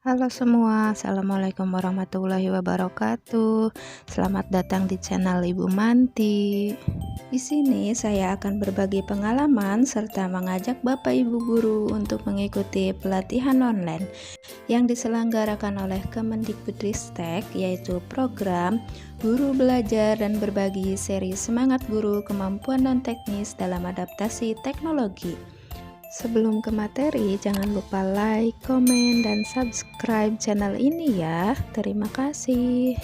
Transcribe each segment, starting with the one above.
Halo semua, Assalamualaikum warahmatullahi wabarakatuh. Selamat datang di channel Ibu Manti. Di sini saya akan berbagi pengalaman serta mengajak Bapak Ibu guru untuk mengikuti pelatihan online yang diselenggarakan oleh Kemendikbudristek, yaitu program Guru Belajar dan Berbagi seri Semangat Guru Kemampuan Non-Teknis dalam Adaptasi Teknologi. Sebelum ke materi, jangan lupa like, komen, dan subscribe channel ini ya. Terima kasih.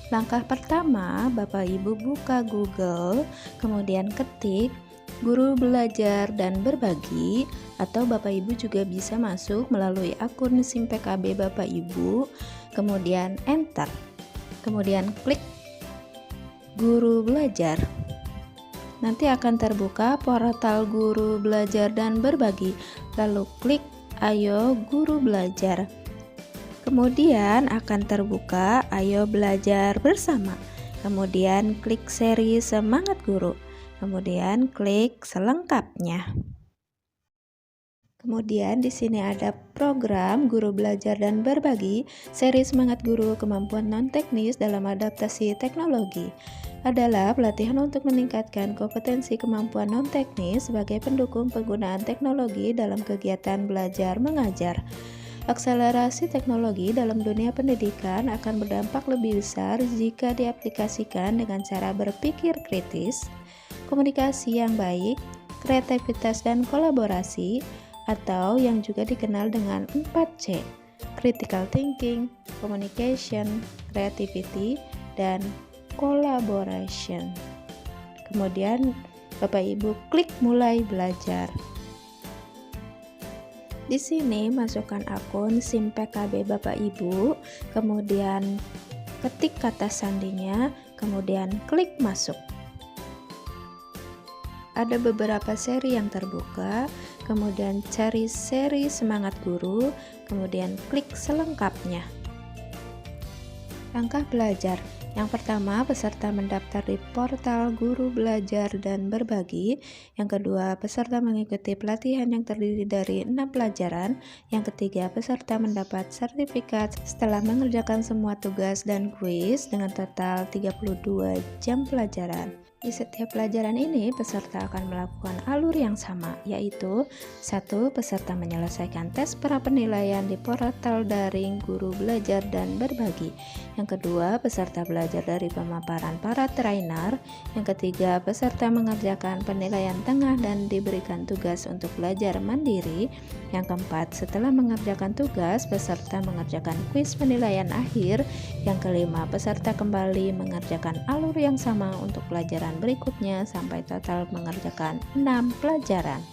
Langkah pertama, Bapak Ibu buka Google, kemudian ketik Guru Belajar dan Berbagi, atau Bapak Ibu juga bisa masuk melalui akun SIM PKB Bapak Ibu, kemudian enter. Kemudian klik Guru Belajar. Nanti akan terbuka portal Guru Belajar dan Berbagi, lalu klik Ayo Guru Belajar. Kemudian akan terbuka Ayo Belajar Bersama. Kemudian klik seri Semangat Guru. Kemudian klik selengkapnya. Kemudian di sini ada program Guru Belajar dan Berbagi, seri Semangat Guru Kemampuan Non-Teknis dalam Adaptasi Teknologi. Adalah pelatihan untuk meningkatkan kompetensi kemampuan non-teknis sebagai pendukung penggunaan teknologi dalam kegiatan belajar mengajar. Akselerasi teknologi dalam dunia pendidikan akan berdampak lebih besar jika diaplikasikan dengan cara berpikir kritis, komunikasi yang baik, kreativitas dan kolaborasi, atau yang juga dikenal dengan 4C, critical thinking, communication, creativity, dan collaboration. Kemudian Bapak Ibu klik mulai belajar. Di sini masukkan akun SIM PKB Bapak Ibu, kemudian ketik kata sandinya, kemudian klik masuk. Ada beberapa seri yang terbuka, kemudian cari seri Semangat Guru, kemudian klik selengkapnya. Langkah belajar. Yang pertama, peserta mendaftar di portal Guru Belajar dan Berbagi. Yang kedua, peserta mengikuti pelatihan yang terdiri dari 6 pelajaran. Yang ketiga, peserta mendapat sertifikat setelah mengerjakan semua tugas dan kuis dengan total 32 jam pelajaran. Di setiap pelajaran ini, peserta akan melakukan alur yang sama, yaitu 1. Peserta menyelesaikan tes pra-penilaian di portal daring Guru Belajar dan Berbagi. Yang kedua, peserta belajar dari pemaparan para trainer. Yang ketiga, peserta mengerjakan penilaian tengah dan diberikan tugas untuk belajar mandiri. Yang keempat, setelah mengerjakan tugas, peserta mengerjakan kuis penilaian akhir. Yang kelima, peserta kembali mengerjakan alur yang sama untuk pelajaran berikutnya sampai total mengerjakan 6 pelajaran.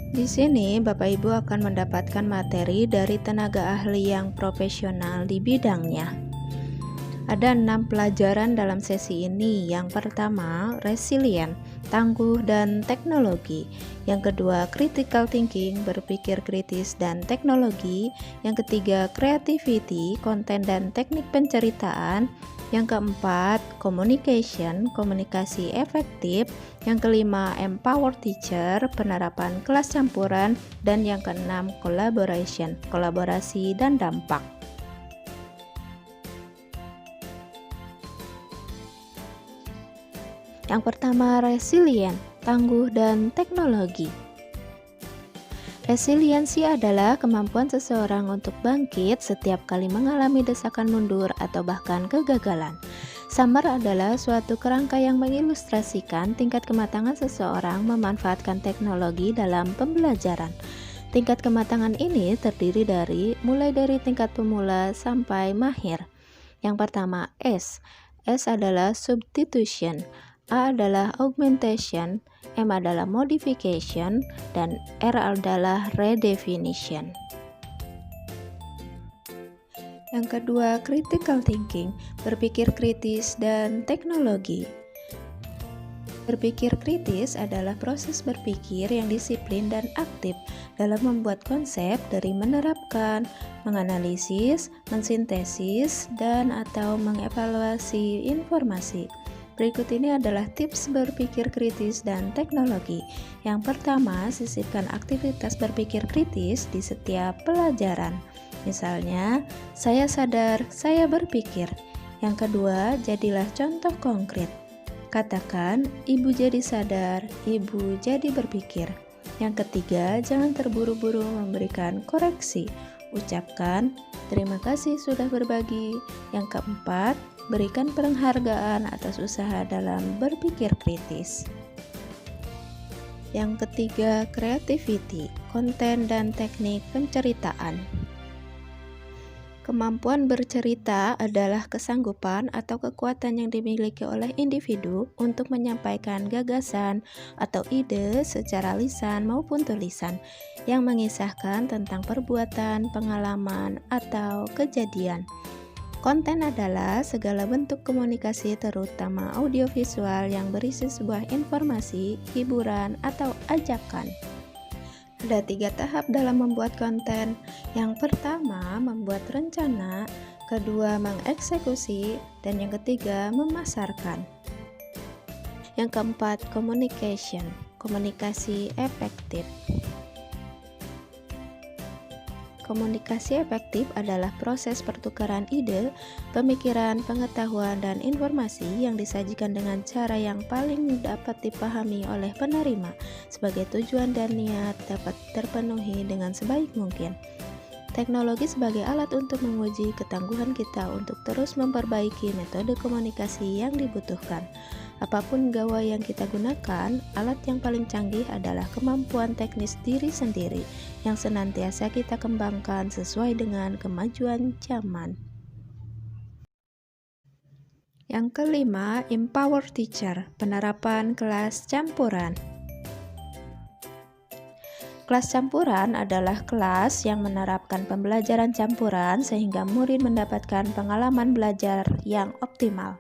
Di sini Bapak Ibu akan mendapatkan materi dari tenaga ahli yang profesional di bidangnya. Ada 6 pelajaran dalam sesi ini. Yang pertama, resilient, tangguh dan teknologi. Yang kedua, critical thinking, berpikir kritis dan teknologi. Yang ketiga, creativity, konten dan teknik penceritaan. Yang keempat, communication, komunikasi efektif. Yang kelima, empower teacher, penerapan kelas campuran. Dan yang keenam, collaboration, kolaborasi dan dampak. Yang pertama, resilient, tangguh dan teknologi. Resiliensi adalah kemampuan seseorang untuk bangkit setiap kali mengalami desakan mundur atau bahkan kegagalan. Samar adalah suatu kerangka yang mengilustrasikan tingkat kematangan seseorang memanfaatkan teknologi dalam pembelajaran. Tingkat kematangan ini terdiri mulai dari tingkat pemula sampai mahir. Yang pertama, S. S adalah substitution, A adalah augmentation, M adalah modification, dan R adalah redefinition. Yang kedua, critical thinking, berpikir kritis dan teknologi. Berpikir kritis adalah proses berpikir yang disiplin dan aktif dalam membuat konsep dari menerapkan, menganalisis, mensintesis, dan atau mengevaluasi informasi. Berikut ini adalah tips berpikir kritis dan teknologi. Yang pertama, sisipkan aktivitas berpikir kritis di setiap pelajaran. Misalnya, saya sadar, saya berpikir. Yang kedua, jadilah contoh konkret. Katakan, ibu jadi sadar, ibu jadi berpikir. Yang ketiga, jangan terburu-buru memberikan koreksi. Ucapkan, terima kasih sudah berbagi. Yang keempat, berikan penghargaan atas usaha dalam berpikir kritis. Yang ketiga, creativity, konten dan teknik penceritaan. Kemampuan bercerita adalah kesanggupan atau kekuatan yang dimiliki oleh individu untuk menyampaikan gagasan atau ide secara lisan maupun tulisan yang mengisahkan tentang perbuatan, pengalaman, atau kejadian. Konten adalah segala bentuk komunikasi terutama audiovisual yang berisi sebuah informasi, hiburan, atau ajakan. Ada 3 tahap dalam membuat konten. Yang pertama, membuat rencana, kedua, mengeksekusi, dan yang ketiga, memasarkan. Yang keempat, communication, komunikasi efektif. Komunikasi efektif adalah proses pertukaran ide, pemikiran, pengetahuan, dan informasi yang disajikan dengan cara yang paling dapat dipahami oleh penerima, sebagai tujuan dan niat dapat terpenuhi dengan sebaik mungkin. Teknologi sebagai alat untuk menguji ketangguhan kita untuk terus memperbaiki metode komunikasi yang dibutuhkan. Apapun gawai yang kita gunakan, alat yang paling canggih adalah kemampuan teknis diri sendiri yang senantiasa kita kembangkan sesuai dengan kemajuan zaman. Yang kelima, empower teacher, penerapan kelas campuran. Kelas campuran adalah kelas yang menerapkan pembelajaran campuran sehingga murid mendapatkan pengalaman belajar yang optimal.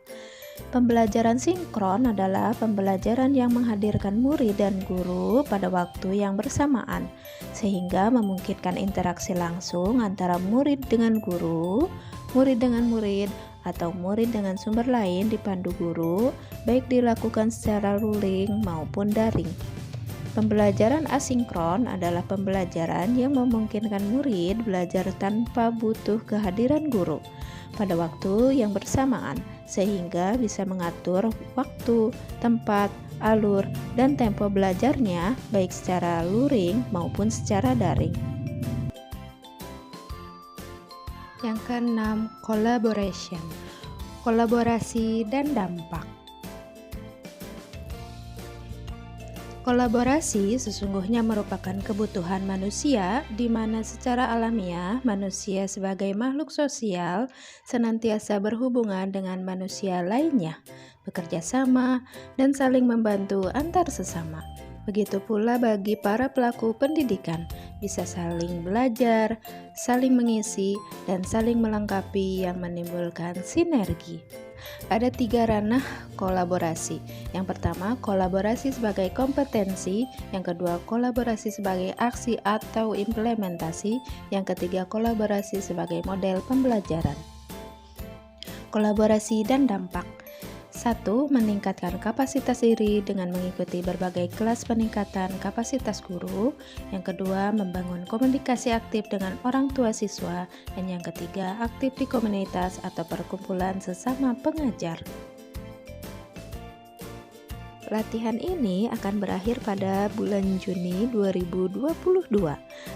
Pembelajaran sinkron adalah pembelajaran yang menghadirkan murid dan guru pada waktu yang bersamaan, sehingga memungkinkan interaksi langsung antara murid dengan guru, murid dengan murid, atau murid dengan sumber lain dipandu guru, baik dilakukan secara luring maupun daring. Pembelajaran asinkron adalah pembelajaran yang memungkinkan murid belajar tanpa butuh kehadiran guru pada waktu yang bersamaan, sehingga bisa mengatur waktu, tempat, alur, dan tempo belajarnya baik secara luring maupun secara daring. Yang keenam, collaboration, kolaborasi dan dampak. Kolaborasi sesungguhnya merupakan kebutuhan manusia, di mana secara alamiah manusia sebagai makhluk sosial senantiasa berhubungan dengan manusia lainnya, bekerja sama, dan saling membantu antar sesama. Begitu pula bagi para pelaku pendidikan, bisa saling belajar, saling mengisi, dan saling melengkapi yang menimbulkan sinergi. Ada 3 ranah kolaborasi. Yang pertama, kolaborasi sebagai kompetensi. Yang kedua, kolaborasi sebagai aksi atau implementasi. Yang ketiga, kolaborasi sebagai model pembelajaran. Kolaborasi dan dampak. 1. Meningkatkan kapasitas diri dengan mengikuti berbagai kelas peningkatan kapasitas guru. Yang kedua, membangun komunikasi aktif dengan orang tua siswa. Dan yang ketiga, aktif di komunitas atau perkumpulan sesama pengajar. Latihan ini akan berakhir pada bulan Juni 2022.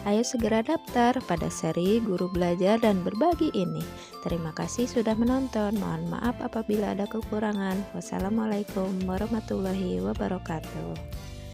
Ayo segera daftar pada seri Guru Belajar dan Berbagi ini. Terima kasih sudah menonton. Mohon maaf apabila ada kekurangan. Wassalamualaikum warahmatullahi wabarakatuh.